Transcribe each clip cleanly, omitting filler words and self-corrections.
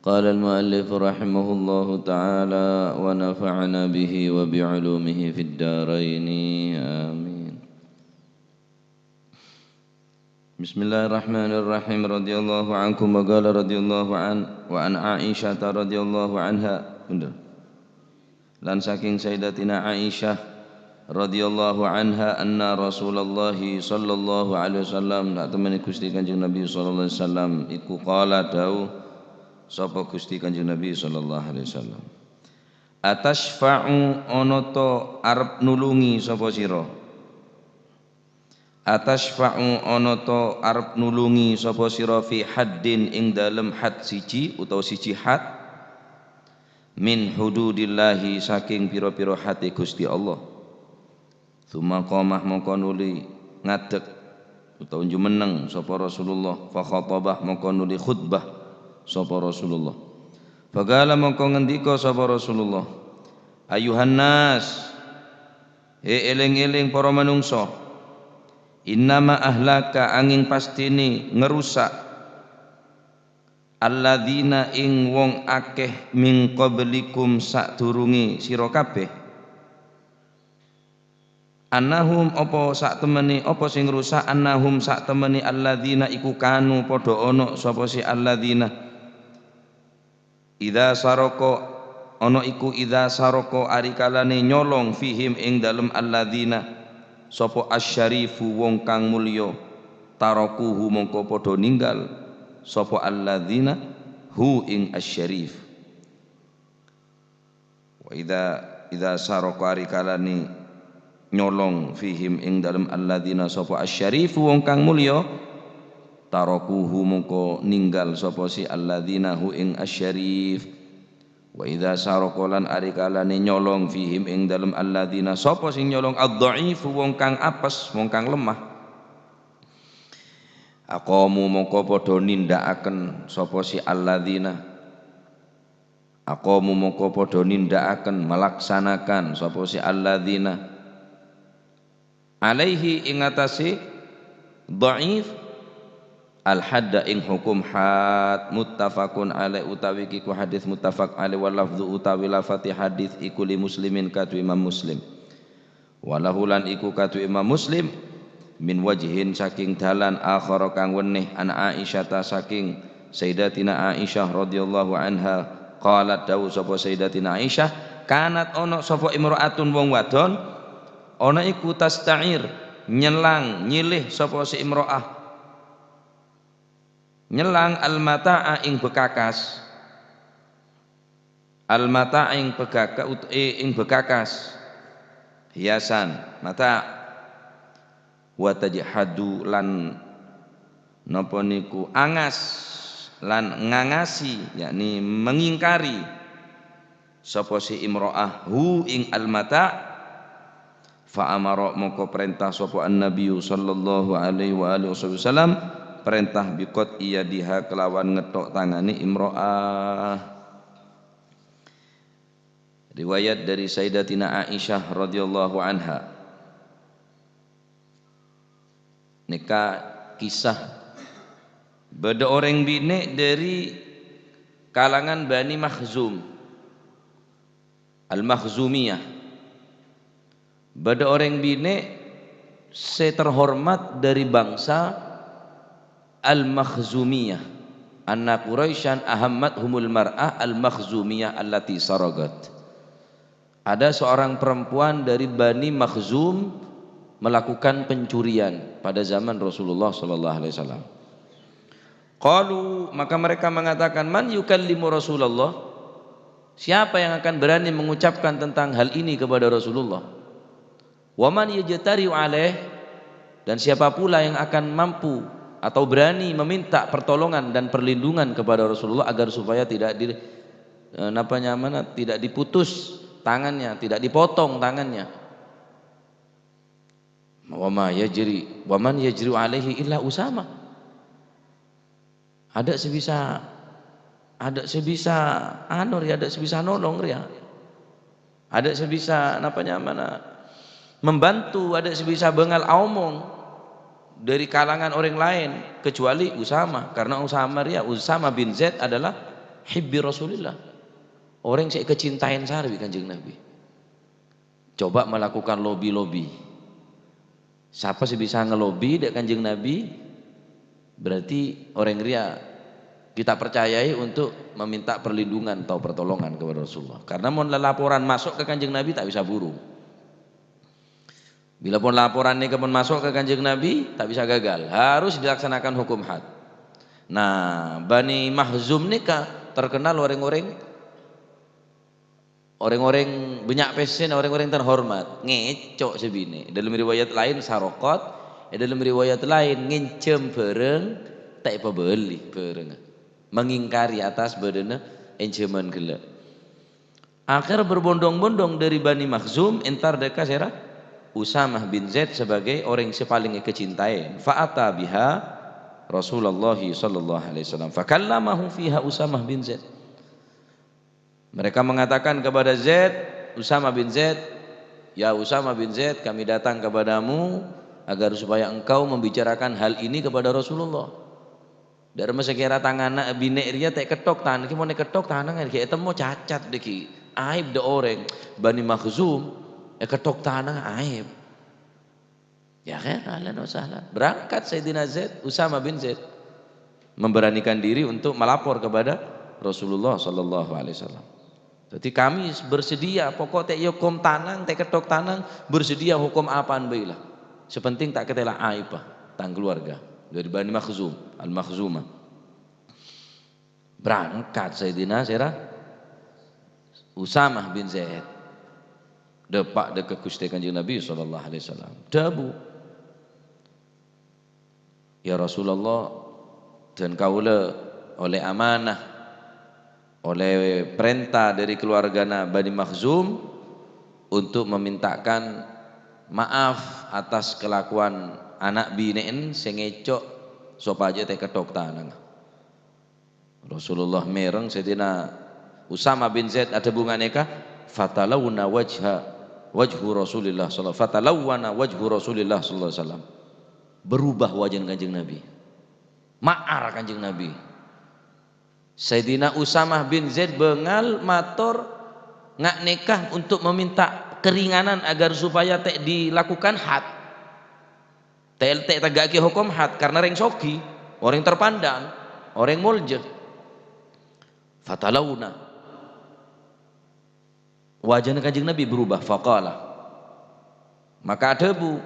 قال المؤلف رحمه الله تعالى ونفعنا به وبعلومه في الدارين آمين. بسم الله الرحمن الرحيم. رضي الله عنكم وقال رضي الله عنه وعن عائشة رضي الله عنها. Lan saking Sayyidatina Aisyah radhiyallahu anha anna Rasulullah sallallahu alaihi wasallam nak temani Gusti Kanjeng Nabi sallallahu alaihi wasallam iku qala dawuh sapa Gusti Kanjeng Nabi sallallahu alaihi wasallam, atasfa'u ana ta arep nulungi sapa sira, atasfa'u ana ta arep nulungi sapa sira fi haddin ing dalem had siji utawa siji had min hududillahi saking pira-pira hati Gusti Allah. Tsumma qamah mongko nuli ngadeg utawa jumeneng sapa Rasulullah, fa khatabah mongko nuli khutbah sapa Rasulullah. Faqala mongko ngendika sapa Rasulullah, ayuhan nas, eling-eling para manungsa, innama ahlaka angin pastini ngerusak alladzina ing wong akeh min qablikum sadurunge sira kabeh, annahum apa sak temene apa sing rusak, annahum sak temene alladzina iku kanu padha ana sapa si alladzina idza saraka ana iku idza saraka arikalane nyolong fihim ing dalem alladzina sapa asyarifu wong kang mulya, tarakuhu mongko padha ninggal sapa alladzina hu ing asyarif. Wa idza saraka arikalane nyolong fihim ing dalem alladzina sapa asyarif wong kang mulya, tarakuhu mongko ninggal sapa si alladzina hu ing asyarif. Wa idza saraka lan arikalane nyolong fihim ing dalem alladzina sapa sing nyolong ad-dhaif wong kang apes wong kang lemah, aqamu mongko padha nindakaken sapa si alladzina, aqamu mongko padha nindakaken melaksanakan sapa si alladzina alaihi ing atase dhaif al-hadda ing hukum had, muttafaqun alaih utawi kiku hadis muttafaq alaih wal lafdhu utawi lafati hadis iku li muslimin katu Imam Muslim, walahu lan iku katu Imam Muslim min wajhin saking dalan akhara kang wenih an Aisyah ta saking Sayyidatina Aisyah radhiyallahu anha qalat dawu sapa Sayyidatina Aisyah, kanat ana sapa imraatun wong wadon ana iku tasta'ir nyelang nyilih sapa si imraah nyelang al-mata'a ing bekakas, al-mata'a ing bekakas hiasan mata, wa tajhadu lan napa niku angas lan ngangasi yakni mengingkari sapa si imraah hu ing al-mata, fa amara moko perintah sapa an-nabiy sallallahu alaihi wa alihi wasallam perintah biqot iyadiha kelawan ngetok tangane imraah. Riwayat dari Sayyidatina Aisyah radhiyallahu anha, nikah kisah beda orang bini dari kalangan Bani Makhzum Al-Makhzumiyah, beda orang bini terhormat dari bangsa Al-Makhzumiyah, anna Quraisyan ahammathumul mar'ah Al-Makhzumiyah allati saragat. Ada seorang perempuan dari Bani Makhzum melakukan pencurian pada zaman Rasulullah sallallahu alaihi wasallam. Qalu, maka mereka mengatakan, man yukallimu Rasulullah? Siapa yang akan berani mengucapkan tentang hal ini kepada Rasulullah? Wa man yajtari'u alaih? Dan siapa pula yang akan mampu atau berani meminta pertolongan dan perlindungan kepada Rasulullah agar supaya tidak tidak diputus tangannya, tidak dipotong tangannya. Wa man yajri alaihi illa Usama. Ada sebisa nolong ya. Ada sebisa membantu, ada sebisa bengal omong dari kalangan orang lain kecuali Usama, karena Usama bin Zaid adalah hibbi Rasulillah. Orang saya kecintaan sarwi Kanjeng Nabi. Coba melakukan lobby-lobby. Siapa sih bisa ngelobi dek Kanjeng Nabi? Berarti orang ria kita percayai untuk meminta perlindungan atau pertolongan kepada Rasulullah. Karena mau laporan masuk ke Kanjeng Nabi tak bisa buru. Bila pun laporan ini kemudian masuk ke Kanjeng Nabi tak bisa gagal. Harus dilaksanakan hukum had. Nah, Bani Makhzum nikah terkenal orang-orang banyak pesen, orang-orang terhormat, ngecok sebini. Dalam riwayat lain sarokot, dalam riwayat lain ngincem bareng, tak apa beli bareng, mengingkari atas badannya enceman gila. Akhir berbondong-bondong dari Bani Makhzum entar dekat sera Usamah bin Zaid sebagai orang yang paling kecintaan. Fa'ata biha Rasulullah sallallahu alaihi wasallam. Fakallamahu fiha Usamah bin Zaid. Mereka mengatakan kepada Zaid, Usamah bin Zaid, ya Usamah bin Zaid, kami datang kepadamu agar supaya engkau membicarakan hal ini kepada Rasulullah. Dari masa kira tangan bine dia tak ketok tangan, kita mau ketok tangan, kita mau cacat deki, aib de orang, Bani Makhzum, ketok tangan aib. Ya kan, ahlan wa sahlan. Berangkat Sayyidina Zaid, Usamah bin Zaid, memberanikan diri untuk melapor kepada Rasulullah sallallahu alaihi wasallam. Jadi kami bersedia, pokok tak hukum tanang, tak ketok tanang, bersedia hukum apaan baiklah. Sepenting tak ketela aib tang keluarga dari Bani Makhzum, Al-Makhzumah. Berangkat Sayyidina Usamah bin Zaid. Depak dekat Gusti Kanjeng Nabi sallallahu alaihi wasallam. Dabu. Ya Rasulullah, dan kaula oleh amanah, oleh perintah dari keluarga Bani Makhzum untuk memintakan maaf atas kelakuan anak bineen sengecok sopaja teh ketok tanang. Rasulullah mereng Sayyidina Usamah bin Zaid ada bunganya kah? Fatalawna wajhu Rasulillah sallallahu fatalawna wajhu Rasulillah sallallahu alaihi wasallam. Berubah wajah Kanjeng Nabi. Ma'ar Kanjeng Nabi. Sayyidina Usamah bin Zaid bengal mator ngak nikah untuk meminta keringanan agar supaya tak dilakukan had, tak tegaki hukum had karena reng soki, orang terpandang, orang mulja. Fatalawna wajah Kanjeng Nabi berubah. Faqala, maka ada bu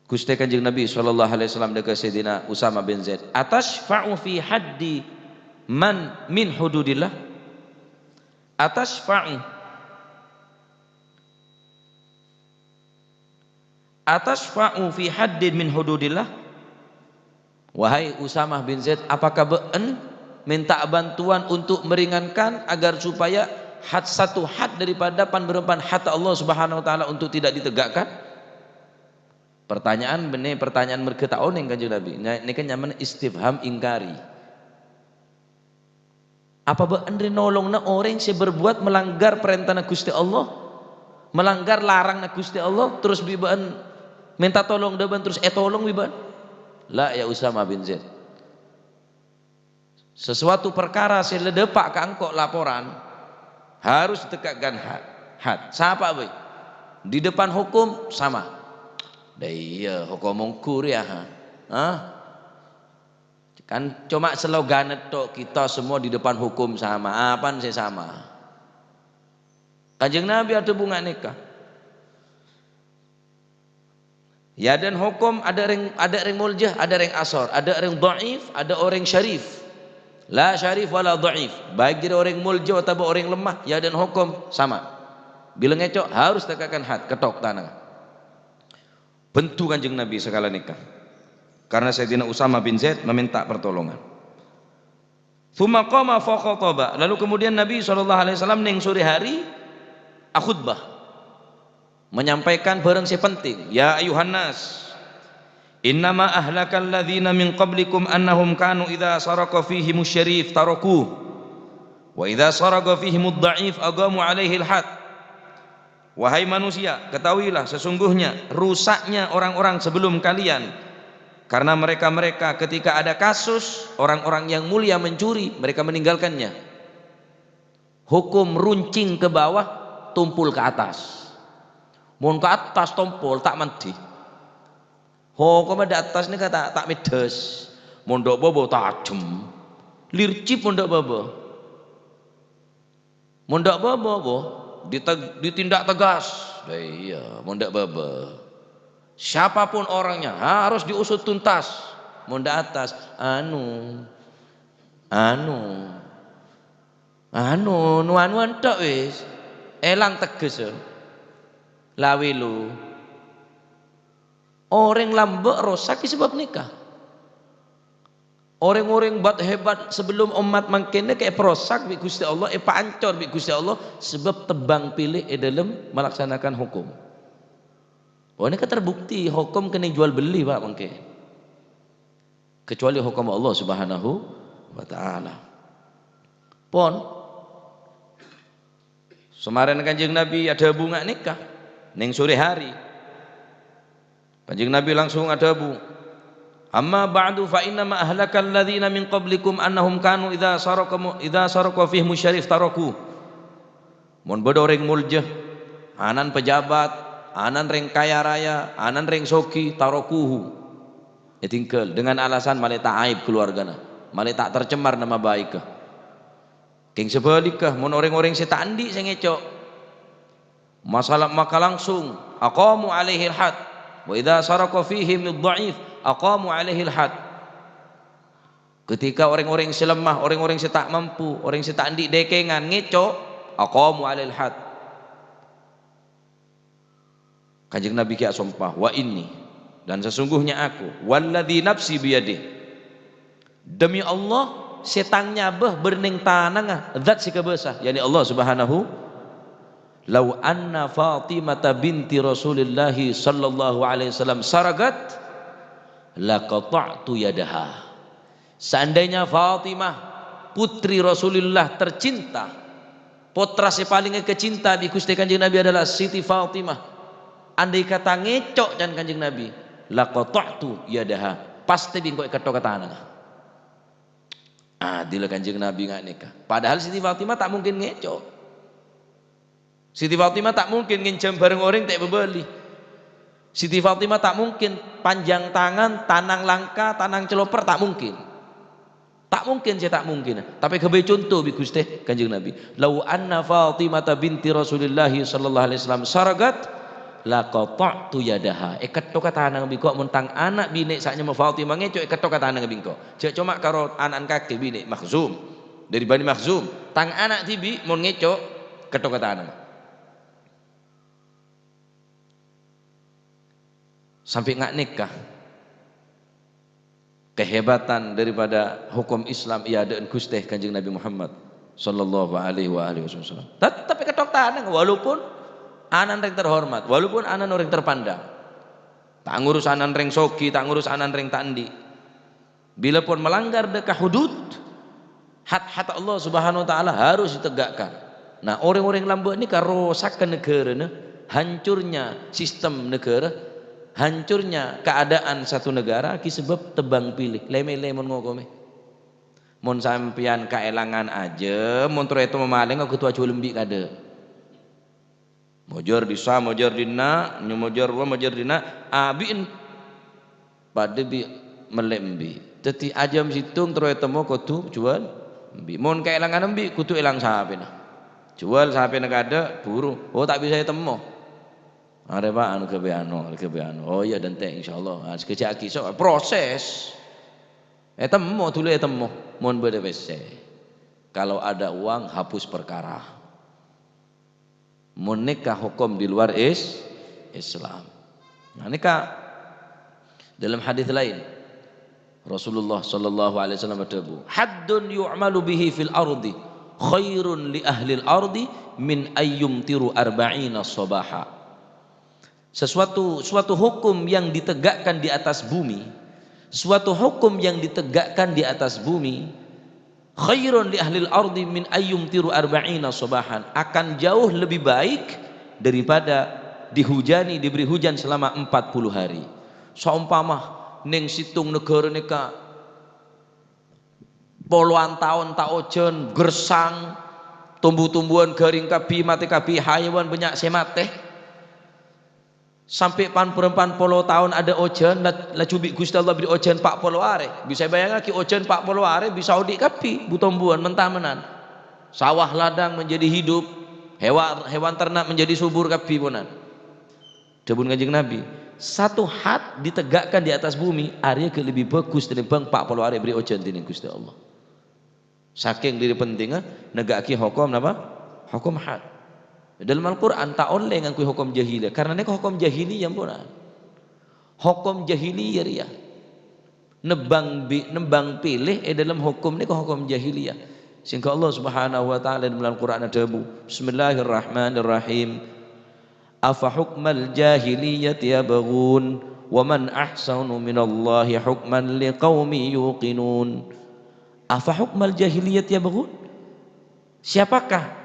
Gusti Kanjeng Nabi sallallahu alaihi wasallam dekat Sayyidina Usamah bin Zaid, atashfa'u fi haddi man min hududillah? Atashfa'u fi haddin min hududillah? Wahai Usamah bin Zaid, apakah be'en minta bantuan untuk meringankan agar supaya satu had daripada panberepan had Allah Subhanahu wa taala untuk tidak ditegakkan? Pertanyaan benih, pertanyaan mereka tak oneng Kanjeng Nabi. Ini kan nyaman istifham ingkari. Apa bener nolong na orang yang berbuat melanggar perintah Gusti Allah, melanggar larang Gusti Allah, terus biban minta tolong deban terus tolong biban? La ya Usamah bin Zaid. Sesuatu perkara saya ledepak ke angkok laporan harus ditegakkan had. Siapa boy? Di depan hukum sama. Iya hukum mungkur ya, kan cuma slogan itu kita semua di depan hukum sama, apaan sih sama? Kanjeng Nabi ada bunga nikah. Ya dan hukum ada ring muljah, ada ring asor, ada ring dhaif, ada orang syarif. La syarif wala dhaif. Baik jadi orang muljah atau orang lemah, ya dan hukum sama. Bila ngecok harus tegakkan had, ketok tanah. Bentuk Kanjeng Nabi sekala nikah karena Sayyidina Usamah bin Zaid meminta pertolongan. Tsumma qama fa khataba, lalu kemudian Nabi sallallahu alaihi wasallam ning sore hari khutbah menyampaikan barang si penting. Ya ayuhan nas, innama ahlakal ladzina min qablikum annahum kanu idza saraka fihim syarif tarakuh wa idza saraka fihim ad-dha'if aqamu alaihi al-had. Wahai manusia, ketahuilah sesungguhnya rusaknya orang-orang sebelum kalian Karena mereka-mereka ketika ada kasus orang-orang yang mulia mencuri, mereka meninggalkannya. Hukum runcing ke bawah, tumpul ke atas. Mun ke atas tumpul tak mandi. Hukum di atas ini kata tak medes. Mondok bobo tajem. Lircip mondok bobo. Mondok bobo ditindak tegas. Iya, mondok bobo. Siapapun orangnya harus diusut tuntas. Monda atas anu entok wis elang teges lawi lu orang lambek rosak sebab nikah. Orang-orang buat hebat sebelum umat mangkene kayak perosak bi Gusti Allah pancor bi Gusti Allah sebab tebang pilih dalam melaksanakan hukum. Oh ini kan terbukti hukum kena jual beli Pak mungkin. Kecuali hukum Allah Subhanahu wa taala. Pon Semarin Kanjeng Nabi ada bunga nikah ning sore hari. Kanjeng Nabi langsung ada bu. Amma ba'du fa inna ma ahlakal ladzina min qablikum annahum kanu idza saraka fihi musyarif taraku. Mun bodoreng muljah anan pejabat anan reng kaya raya, anan reng soki tarokuhu. Tinggal dengan alasan male tak aib keluargana, male tak tercemar nama baik. King sebalikah mun orang-orang tak andi sing ngecok. Masalah maka langsung aqamu alaihi al-had. Wa idza saraka fihim ad-dha'if aqamu alaihi al-had. Ketika orang-orang selemah, orang-orang tak mampu, orang tak andi dekengan ngecok, aqamu alaihi al-had. Kanjeng Nabi kia sumpah wa inni dan sesungguhnya aku walladzi nafsi biyadih demi Allah setangnya beh berning tanang zat si kebesah yakni Allah Subhanahu lau anna Fatimah binti Rasulillah sallallahu alaihi wasallam saragat laqata'tu yadaha. Seandainya Fatimah putri Rasulullah tercinta, putra si paling kecinta di Gusti Kanjeng Nabi adalah Siti Fatimah. Andai kata ngecok dan Kanjeng Nabi, laqata'tu yadaha, pasti bingkok ketok tangan. Adil Kanjeng Nabi nggak nikah. Padahal Siti Fatimah tak mungkin ngecok. Siti Fatimah tak mungkin ngincam bareng orang tak bebeli. Siti Fatimah tak mungkin panjang tangan, tanang langka, tanang celoper tak mungkin. Tak mungkin saya tak mungkin. Tapi kebe contoh bi Gusti Kanjeng Nabi. Lau anna Fatimah binti Rasulillah sallallahu alaihi wasallam saragat laqata'tu yadaha. Ketok tanang bingko mentang anak bini saknya Fatimah ngecok ketok tanang bingko. Cek cuma karo anak kaki bini Makhzum dari Bani Makhzum. Tang anak tibi mun ngecok ketok tanang. Sampai nggak nikah. Kehebatan daripada hukum Islam ia ada Gusti Kanjeng Nabi Muhammad sallallahu alaihi wasallam. Tapi ketok tanang walaupun anan reng terhormat, walaupun anan orang terpandang. Tak ngurus anan reng soki, tak ngurus anan reng tandi. Bila pun melanggar dekat hudud, hat Allah Subhanahu wa taala harus ditegakkan. Nah, orang-orang lambek ini kalau rosak negara, hancurnya sistem negara, hancurnya keadaan satu negara sebab tebang pilih. Leme-leme mon ngokome. Mon sampian kaelangan aja, mon itu memaling ketua culembi kada. Mojar disa, mojar dina, mojar wa, mojar dina, abiin pada bi melembi. Teti ajam situng terus temu kutu jual, bi. Mon keelangan bi kutu elang sahape na. Jual sahape na kada buru. Oh tak bisa temu. Are pak anu kebeano. Oh iya dan teh insyaallah. Sekejap kisah proses. Temu tulu temu. Mon beda bese. Kalau ada uang hapus perkara. Menikah hukum di luar Islam. Nah, nikah dalam hadis lain Rasulullah sallallahu alaihi wasallam berkata, "Haddun yu'malu bihi fil ardi khairun li ahli al-ardi min ayyum tiru arba'ina sabaha." Suatu hukum yang ditegakkan di atas bumi, suatu hukum yang ditegakkan di atas bumi khairun li ahlil ardi min ayyum tiru arba'ina sabahan, akan jauh lebih baik daripada dihujani, diberi hujan selama 40 hari. Seumpama ning situng negara nika puluhan tahun tak ojen gersang tumbuh-tumbuhan garing kabi mati kabi hayawan banyak semate sampai pan perempuan puluh tahun ada ojen la cubik Gusti Allah beri ojen 40 are bisa bayangkan ki ojen 40 are bisa udik kapi butumbuhan mentah menan sawah ladang menjadi hidup hewan ternak menjadi subur kapi ponan debun Kanjeng Nabi satu had ditegakkan di atas bumi area ke lebih bagus daripada 40 are beri ojen dening Gusti Allah saking diri pentingnya negaki hukum apa hukum had dalam Al-Quran tak oleh ngangkui hukum jahiliyah karena ini hukum jahiliyah pun hukum jahiliyah ya nembang pilih dalam hukum ini hukum jahiliyah sehingga Allah Subhanahu wa taala dalam Al-Quran ada Bismillahirrahmanirrahim afa hukmal jahiliyati yabghun wa man ahsanu minallahi hukman liqaumi yuqinun afa hukmal jahiliyati yabghun siapakah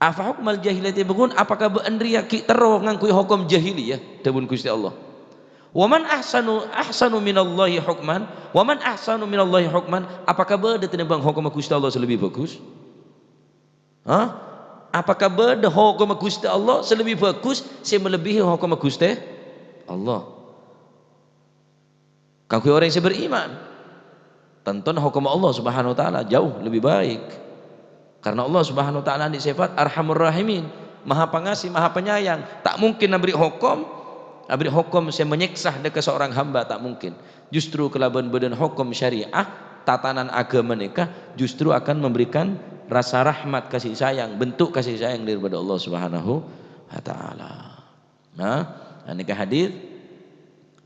afa hukmal jahiliyati yabghun apakah beandria ki tero ngangkui hukum jahiliyah dawuh Gusti Allah wa man ahsanu minallahi hukman wa man ahsanu minallahi hukman apakah beda tinimbang hukum Gusti Allah lebih bagus apakah beda hukum Gusti Allah lebih bagus sing melebihi hukum Gusti Allah kangkui orang yang beriman tentu hukum Allah Subhanahu wa taala jauh lebih baik karena Allah Subhanahu wa taala di sifat Arhamur Rahimin, Maha Pengasih, Maha Penyayang. Tak mungkin memberi hukum yang menyiksa dekat seorang hamba tak mungkin. Justru kelaban badan hukum syariah, tatanan agama mereka justru akan memberikan rasa rahmat kasih sayang, bentuk kasih sayang daripada Allah Subhanahu wa taala. Nah, ini hadis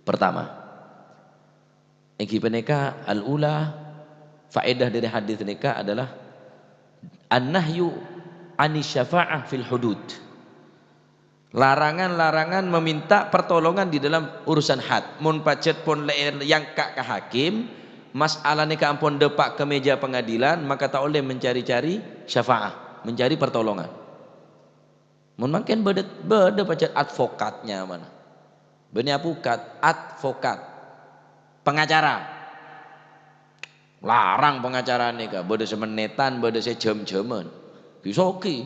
pertama. Iki peneka al-ula faedah dari hadis nikah adalah an-nahyu anis syafa'ah fil hudud. Larangan-larangan meminta pertolongan di dalam urusan had. Mun pacet pun leer yang kak ke hakim, masalah nikah ampun depak ke meja pengadilan, maka tak boleh mencari-cari syafa'ah, mencari pertolongan. Mun makin beda pacet advokatnya mana? Beni apukat, advokat, pengacara. Larang pengacara nikah beda semenetan beda sejam-jaman disoki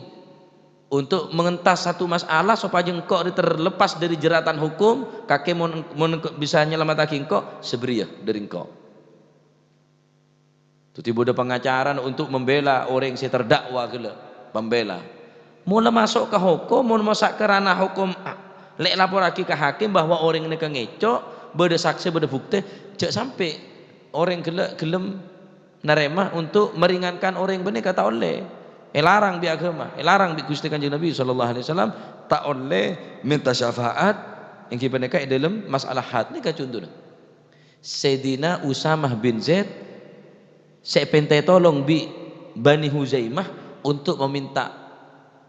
untuk mengentas satu masalah supaya engkau terlepas dari jeratan hukum kakek mon bisa nyelamatake engkau seberia dari engkau tuti beda pengacara untuk membela orang yang terdakwa gila pembela mula masuk ke hukum mau masuk ke ranah hukum lek lapor lagi ke hakim bahwa orang ini ngecok beda saksi beda bukti cek sampai orang gelem narema untuk meringankan orang benih kata oleh larang bi agama larang bi Gusti Kanjeng Nabi sallallahu alaihi wasallam tak oleh minta syafaat yang kipeneka dalam masalah had ni ka contohna Sayyidina Usamah bin Zaid saya pentai tolong bi Bani Huzaimah untuk meminta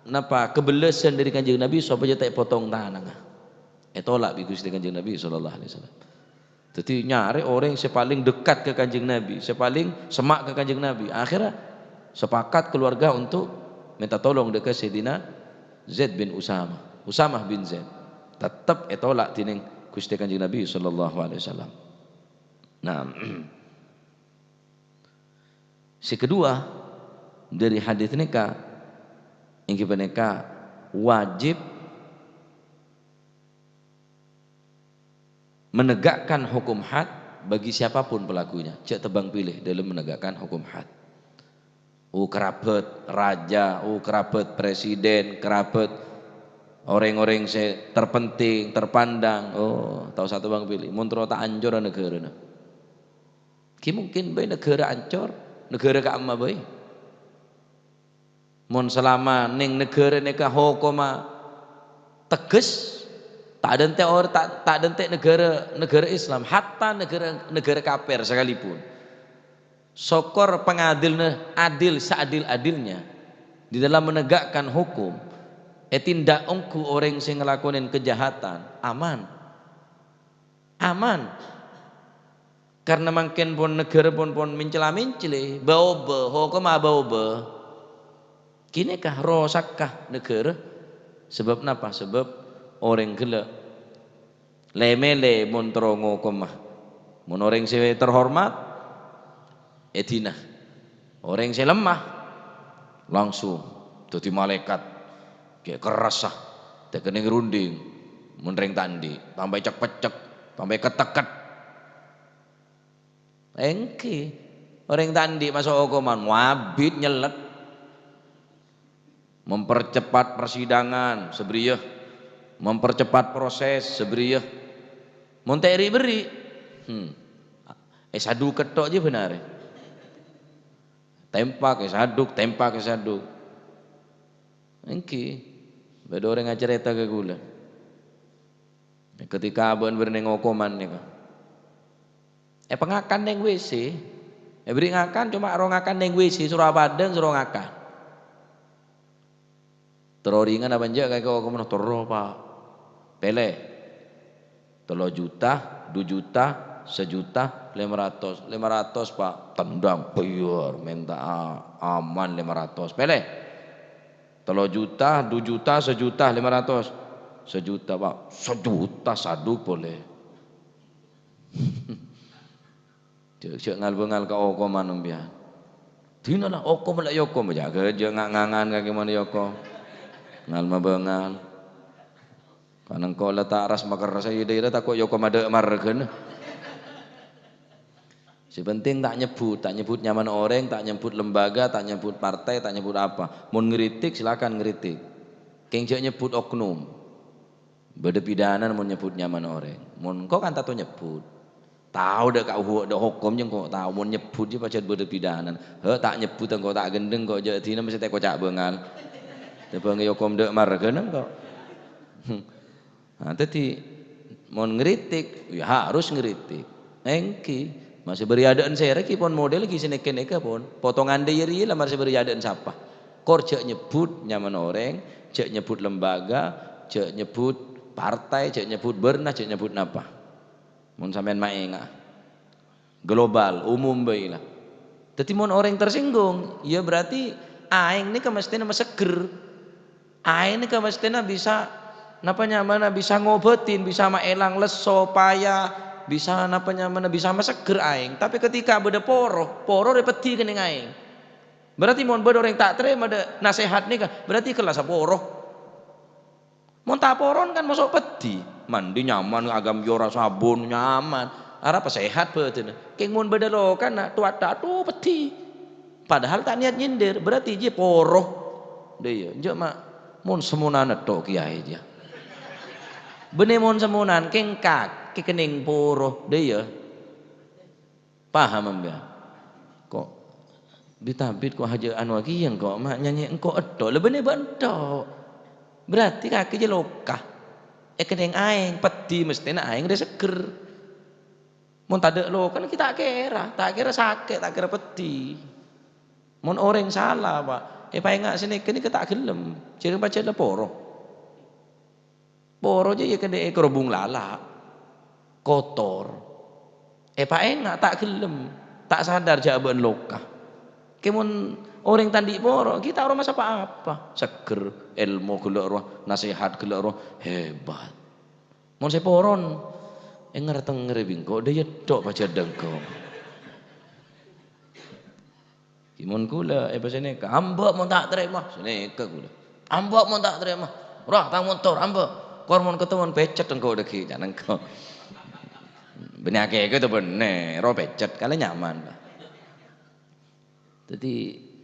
napa kebelesan dari Kanjeng Nabi supaya tak potong tangan tolak bi Gusti Kanjeng Nabi sallallahu alaihi wasallam. Jadi nyari orang yang paling dekat ke Kanjeng Nabi, paling semak ke Kanjeng Nabi. Akhirnya sepakat keluarga untuk minta tolong dekat Sayyidina Zaid bin Usamah bin Zaid. Tetap tolak tining Gusti Kanjeng Nabi sallallahu alaihi wasallam. Nah, si kedua dari hadis nikah yang kita nikah wajib menegakkan hukum had bagi siapapun pelakunya. Cek tebang pilih dalam menegakkan hukum had. Kerabat raja, kerabat presiden, kerabat orang-orang terpenting, terpandang. Tahu satu bang pilih. Montro tak ancur negara. Ki mungkin bayi negara ancur, negara ka amma bayi. Mon selama ning negara neka hukuma tegas. Tak ada ente negara Islam, hatta negara kafir sekalipun. Sokor pengadil adil seadil-adilnya di dalam menegakkan hukum. Tindak ongku orang sing ngelakonin kejahatan aman. Karena makin pun negara pun mencela-mencela, bau-bau, hukum bau-bau. Kini kah rosakkah negara? Sebab napa? Sebab orang gila lemele mun trongo komah mun orang sing terhormat edina orang sing lemah langsung dadi malaikat kayak keras sah tekene ngerunding mun ring tandi tambah cek-pecek tambah keteket engke orang tandi masuk hukuman wabit nyelet mempercepat persidangan sebriyah mempercepat proses sebriyah mun teri beri sadu ketok aja benar tempak saduk engke beda orang ngacerita ke gula ketika abon berneng hukuman nih pengakan neng WC beri ngakan cuma orang ngakan neng WC suruh badan suruh ngakan teroringan apa aja kayak kau kemana tero pak pele 3 juta 2 juta 1 juta 500 pak tendang bayar minta aman 500 pele 3 juta 2 juta 1 juta 500 1 juta pak 1 juta saduk boleh cek ngal-ngal ka oko manung biar dina lah oko melak yoko menjaga aja ngangan kaki mana yoko ngal mabengal kanang ko letak ras makar rasa ide takut yoko made margen si penting tak nyebut nyaman orang tak nyebut lembaga tak nyebut partai tak nyebut apa mun ngeritik silakan ngeritik keng cek nyebut oknum beda pidana mun nyebut nyaman orang mun kau kan tato nyebut tahu dah kau dah hukum yang kau tahu mau nyebut je pacet berde pidanan tak nyebut kau tak gendeng kau jadi tina mesti kau cak bengal tapi hukum dek margen kau nah tadi mau ngeritik ya harus ngeritik engki masih beriadaan saya lagi pun model lagi seneka pun potongan diri lah masih beriadaan siapa kor cek nyebut nyaman orang cek nyebut lembaga cek nyebut partai cek nyebut berna cek nyebut napa mun sampean maenga global umum bae lah dadi mun orang tersinggung ya berarti aing ni kemestina meseger aing ni kemestina bisa napa nyamana bisa ngobetin bisa maelang leso payah bisa napa nyamana bisa meseger aing tapi ketika beda poro repeti kening aing berarti mun beda orang tak terima ada nasihat nih berarti kelas poro mun tak poron kan masuk peti mandi nyaman agam yora sabun nyaman arah apa sehat betul keng mun beda lo kan tuat tuh peti padahal tak niat nyindir berarti je poroh deh ya mak mun semunan tok kiai aja bener mun semunan keng kak kening poroh deh ya paham mbak kok ditabit kok haja anu lagi yang kok mak nyanyi engkau edok lebih bener bentok berarti kaki je lokah kening aing peti mestinya aing udah seger mun tade lo kan kita tak kira sakit tak kira peti mun orang salah pak paling sini kini kita gelem jadi baca ada poro aja ya kena kerubung lala kotor paling tak gelem tak sadar jawaban lokah kemun orang tandi poro kita orang masa apa seger ilmu gelak nasihat gelak hebat mun seporon ngerteng ngerebing kok dia tok baca dengkong kimun kula pasane ka ambak mun tak terima sini ke kula ambak mun tak terima rah tang motor ambak kor mun ketemu pecet engkau deki jangan engkau benyake itu bener ro pecet kala nyaman lah jadi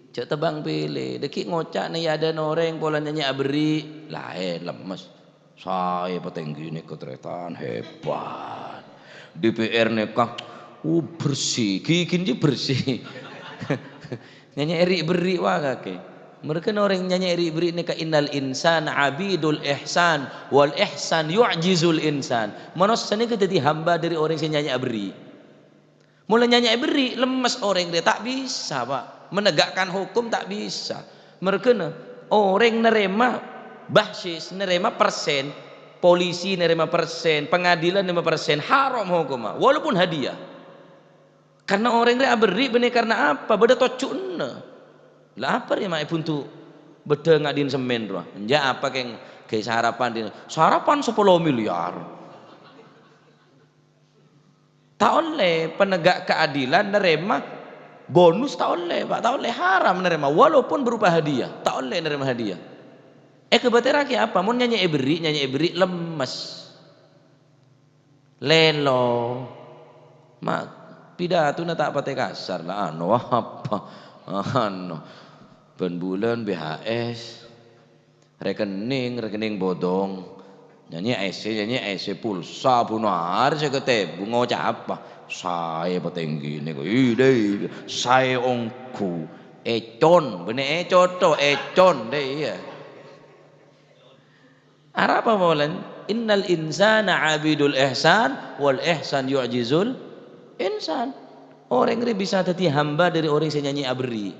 cek tebang pilih deki ngocak nih ada orang pola nyanyi abri lain lemes saya petenggi ini ketretan hebat DPR nekah bersih kikin je bersih nyanyi eri beri wah kake mereka orang nyanyi eri beri nekah innal insan abidul ihsan wal ihsan yu'jizul insan manusia ini jadi hamba dari orang yang nyanyi abri mulai nyanyi abri lemes orang dia tak bisa pak menegakkan hukum tak bisa mereka orang nerima bahsis nerima persen polisi nerima persen pengadilan nerima persen haram hukum walaupun hadiah karena orang dia beri benih karena apa beda tocukna lah apa ya mak buntu beda ngadin semen roh enja apa keng sarapan 10 miliar Tak oleh penegak keadilan nerima bonus, tak oleh Pak, tak oleh, haram nerima walaupun berupa hadiah, tak oleh nerima hadiah. Kebetulan apa? Mau nyanyi ebri lemes, lelo, mak pidato na tak pate kasar lah, apa, ben bulan BHS, rekening bodong, nyanyi EC pulsa bunar saya ketemu ngocap apa, saya petinggi ini kok ide saya ongku econ bener ecoto econ deh ya. Arab apa maulan? Innal insana abidul ihsan wal ihsan yu'jizul insan. Orang ini bisa jadi hamba dari orang yang nyanyi abri.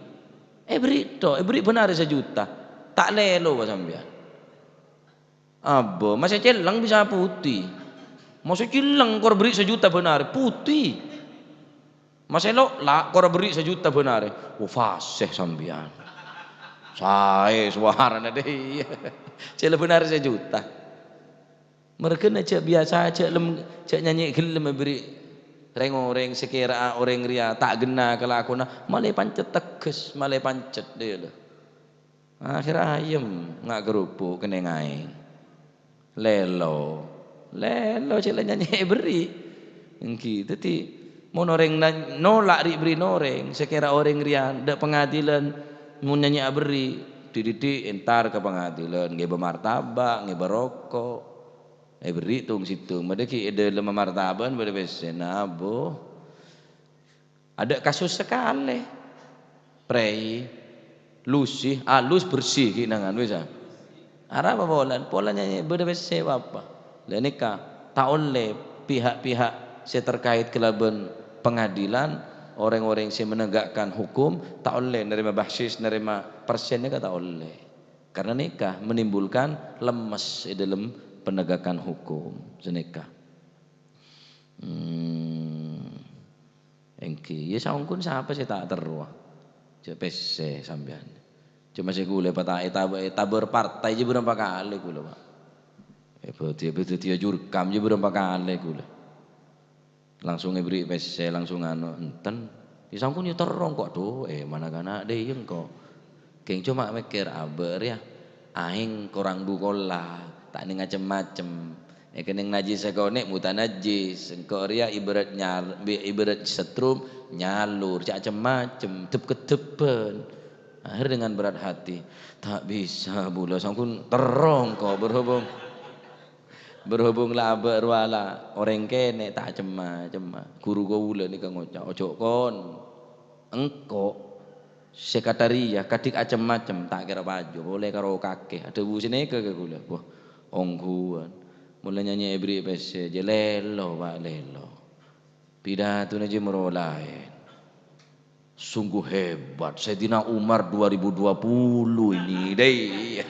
Ebri benar sejuta. Tak lelo sampean. Abo, masa celang bisa putih. Masa cilang kor beri sejuta benar putih. Masa lo lah kor beri sejuta benar. Oh fasih sampean. Saya suara nade. Cela benar sejuta. Mereka nak cek biasa cek nyanyi gelem beri reng sekira orang ria tak gena kalau aku nak malai pancet teges malai pancet dia lah. Akhir ayam ngak kerupuk kena ngai. Lelo cek nyanyi beri. Engki teti mau noreng nolak beri noreng sekira orang ria dak pengadilan mau nyanyi beri dididik entar ke pengadilan nggih bermartabak nggih berokok beri tung situ medeki ada lemah martaban pada besen abo ada kasus sekali prei lusih alus bersih kinangan bisa arah apa polanya pada besen apa dan nikah tak oleh pihak-pihak saya terkait kelaban pengadilan orang-orang yang menegakkan hukum tak oleh nerima bahsis nerima persennya tak oleh karena nikah menimbulkan lemes di dalam penegakan hukum senikah. Engki ya saungkun siapa sih tak teruah cek PC sampean cuma saya gule patah tabar partai je berapa kali gule Pak betul dia jurkam je berapa kali gule langsung beri PC langsung enten disangkun ya terong kok tuh mana kana deh yang kok keng cuma mikir aber ya aing korang dukola tak ning macem-macem kening najis sekonek muta najis engko ria ibarat setrum nyalur cak macem ketepen akhir dengan berat hati tak bisa bula sangkun terong kok berhubung labar wala orang kene tak cema guru gaula ni kang ngocak ojo kon engko sekretaria kadik macem tak kira baju boleh karo kakek ada busine ke gula wah ongguan mulai nyanyi ebri pese je lelo Pak lelo pidato na je merolain sungguh hebat Sayyidina Umar 2020 ini deh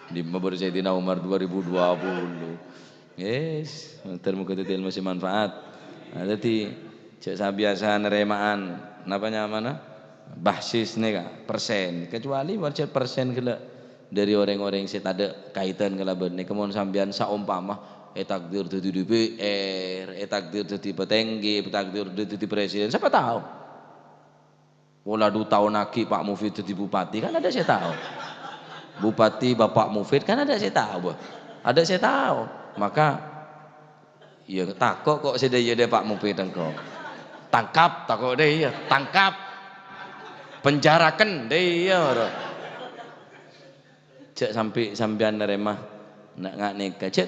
di mabur Sayyidina Umar 2020 yes termuka detail masih manfaat jadi cek biasa neremaan napanya mana bahsis nih kak persen kecuali warga persen gila dari orang-orang yang tak ada kaitan kelaban nih kemudian sambian saumpama takdir jadi DPR takdir jadi petinggi takdir jadi presiden siapa tahu pola 2 tahun lagi Pak Mufid jadi bupati kan ada saya tahu Bupati Bapak Mufid kan ada saya tahu, maka ya takut kok sedaya dia Pak Mufid engkau tangkap takut deh ya tangkap penjarakan deh ya cek sampean nerima nak nikah cek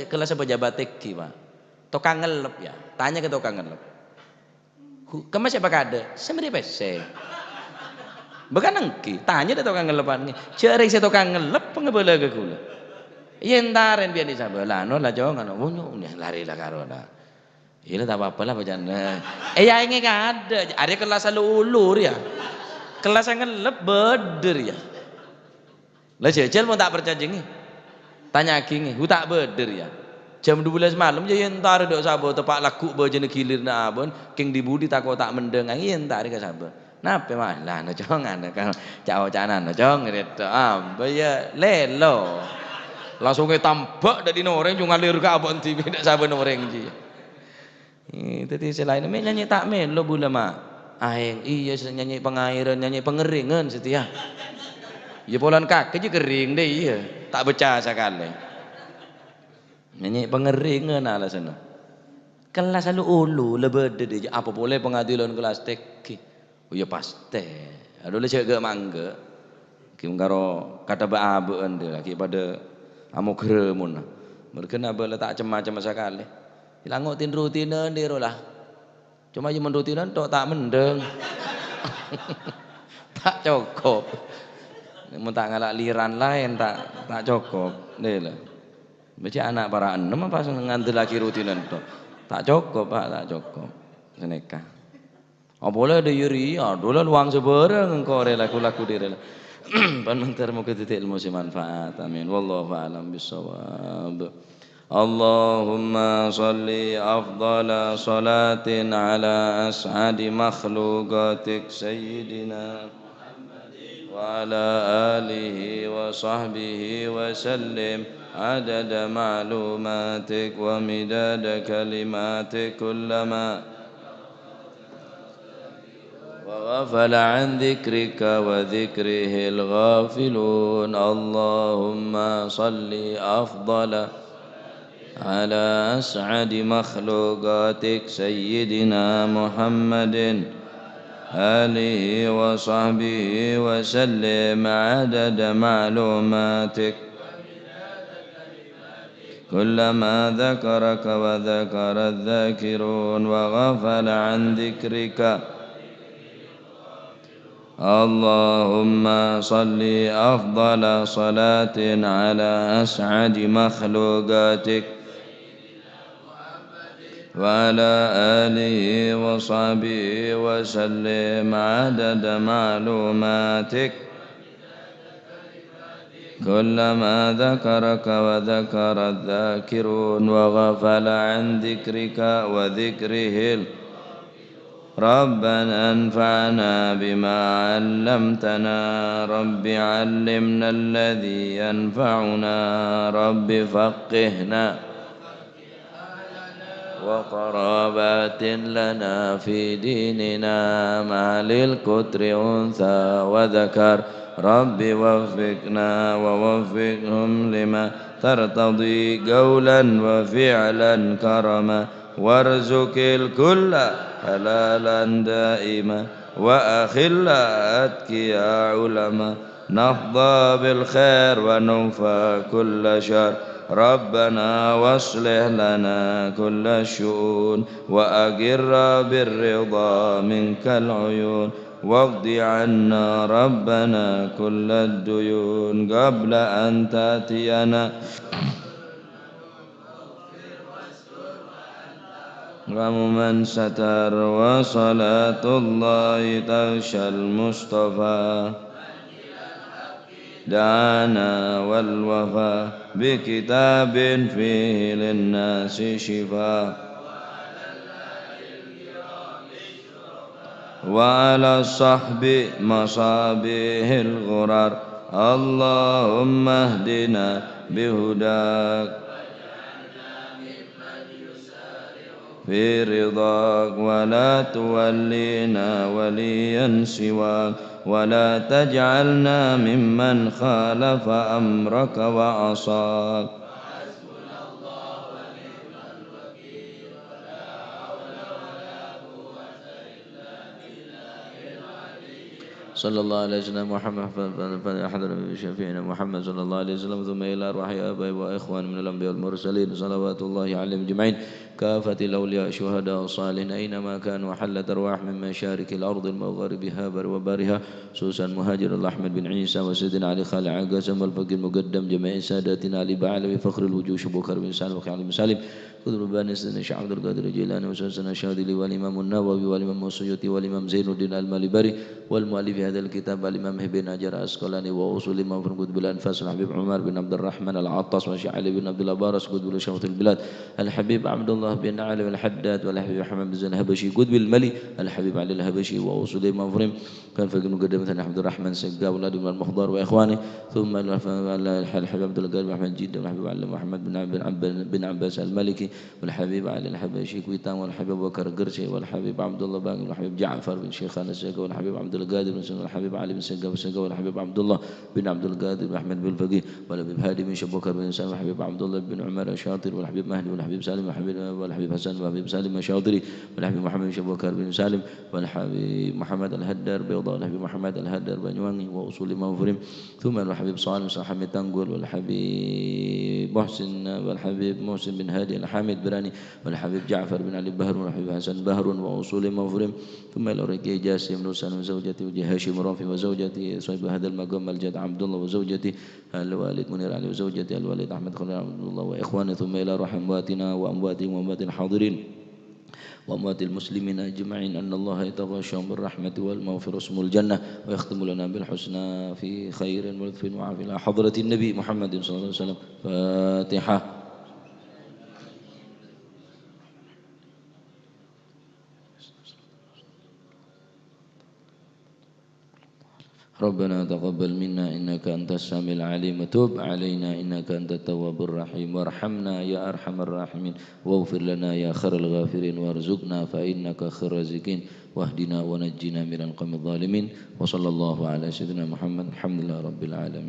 kelas pejabat tinggi Pak tukang ngelep ya tanya ke tukang ngelep kemas siapa kada sembari pese bukan engki tanya dia tukang ngelepan cari saya tukang ngelep pengebala ke gula yentaren biar di sabelah no lah jangan bunyu lari lah karona ini tak apa-apa lah bacaan ya ini ada ada kelas ulur ya kelas ngelep beder ya lah jajal mau tak percaya ini tanya kingi tak beder ya jam 12 malam jadi entar dok sabo tepak lagu bajane gilir na abon king dibudi tak mendengar entar ke sabo napa mah lah no jangan kan cak canan no jangan itu ya lelo langsung tambak dari noreng cuma ngalir ke abon TV tidak sabar noreng ji Tadi selain nyanyi takmil lo bula mak. Aing iya nyanyi pengairan nyanyi pengeringan setia. Ya polan kaki je kering deh iya. Tak baca sekali. Nyanyi pengeringan alasan. Kelas lalu ulu lebih deh apa boleh pengadilan kelas teki. Oh ya pasti. Aduh le cek mangga. Kim karo kata baabe ande lagi pada amo gremun. Mereka bala tak macam sekali. Hilangotin rutinan dia lah. Cuma cuma rutinan tok tak mendeng. Tak cukup. Mun tak ngalak liran lain tak cukup. Deh lah. Baca anak para enam apa nganti lagi rutinan tok. Tak cukup Pak, tak cukup. Seneka. Oh boleh ada yuri, aduh luang sebarang engkau laku dia rela. Pan mentar muka titik ilmu si manfaat. Amin. Wallahu a'lam bissawab. Allahumma salli afdala salatin ala as'adi makhluqatik sayyidina wa ala alihi wa sahbihi wa sallim adada ma'lumatik wa midada kalimatik kullama وغفل عن ذكرك وذكره الغافلون اللهم صل أفضل على أسعد مخلوقاتك سيدنا محمد آله وصحبه وسلم عدد معلوماتك كلما ذكرك وذكر الذاكرون وغفل عن ذكرك اللهم صل أفضل صلاة على أسعد مخلوقاتك وعلى آله وصحبه وسلم عدد معلوماتك كلما ذكرك وذكر الذاكرون وغفل عن ذكرك وذكره ربنا انفعنا بما علمتنا رب علمنا الذي ينفعنا رب فقهنا وقرابات لنا في ديننا مع للكتر أنثى وذكر رب وفقنا ووفقهم لما ترتضي قولا وفعلا كرما وارزق الكل حلالا دائما وأخل أتقيا علما نفضى بالخير ونوفى كل شر ربنا واصلح لنا كل الشؤون وأقر بالرضا منك العيون واقض عنا ربنا كل الديون قبل أن تأتينا ومن ستر وصلاة الله تغشى المصطفى دعانا والوفا بكتاب فيه للناس شفاء وعلى الصحب مصابيح الغرر اللهم اهدنا بهداك في رضاك ولا تولينا وليا سواك ولا تجعلنا ممن خالف أمرك وعصاك صلى الله عليه وسلم محمد فحضر شفيعنا محمد صلى الله عليه وسلم ثم إلى أرواح آبائي وإخوان من الأنبياء والمرسلين صلوات الله عليهم أجمعين كافة الأولياء شهداء الصالحين أينما كانوا وحلت أرواح من مشارق الأرض المغاربها بر وبارها خصوصا مهاجر الله أحمد بن عيسى وسيدنا علي خالع عقاسم والفقيه المقدم جميع ساداتنا علي بعلوي فخر الوجوه بكر بن سالم وخيال بن سالم خذ ربان سيدنا الشيخ عبد القادر الجيلاني وسيدنا الشاذلي والإمام النووي والإمام السيوطي والإمام زين الدين المالبري والمؤلف هذا الكتاب الإمام ابن حجر العسقلاني وأصول الإمام بن قطب الأنفاس الحبيب عمر بن عبد الرحمن العطاس وشيخ علي بن عبد الله بارس قطب شيخ البلاد الحبيب عبد الله بن علي الحداد والحبيب محمد بن زين الهبشي قطب الملي الحبيب علي الهبشي وأصول الإمام فريم كان فقيه مقدم مثلا عبد الرحمن سقا أولاد من المخضار وإخوانه ثم الحبيب عبد القادر محمد جدا والحبيب علي محمد بن عباس المالكي والحبيب علي الحبشي كويتان والحبيب بكر قرشي والحبيب عبد الله باقي والحبيب جعفر بن شيخان السقا والحبيب عبد القادر بن سنة والحبيب علي بن سقا والسقا والحبيب عبد الله بن عبد القادر بن أحمد بن الفقيه والحبيب هادي بن شبكر بن سالم والحبيب عبد الله بن عمر الشاطر والحبيب مهدي والحبيب سالم والحبيب حسن والحبيب سالم الشاطري والحبيب محمد بن شبكر بن سالم والحبيب محمد الهدر بيضاء والحبيب محمد الهدر بنيواني وأصول مغفرم ثم الحبيب صالح حميد تنقل والحبيب محسن والحبيب محسن بن هادي الحامد براني والحبيب جعفر بن علي بهر والحبيب حسن بهر وأصول مغفرم ثم إلى ركي جاسم نوسان وزوجتي وجه هاشم رافي وزوجتي صاحب هذا المقام الجد عبد الله وزوجتي الوالد منير علي وزوجتي الوالد أحمد خليل عبد الله وإخواني ثم إلى روح أمواتنا وأمواتهم وأموات الحاضرين وأموات المسلمين أجمعين أن الله يتغشاهم بالرحمة والمغفرة اسم الجنة ويختم لنا بالحسنى في خير ولطف وعافية إلى حضرة النبي محمد صلى الله عليه وسلم. فاتحة. ربنا تقبل منا إنك أنت السميع العليم وتب علينا إنك أنت التواب الرحيم وارحمنا يا أرحم الراحمين واغفر لنا يا خير الغافرين وارزقنا فإنك خير الرازقين واهدنا ونجنا من القوم الظالمين وصلى الله على سيدنا محمد الحمد لله رب العالمين.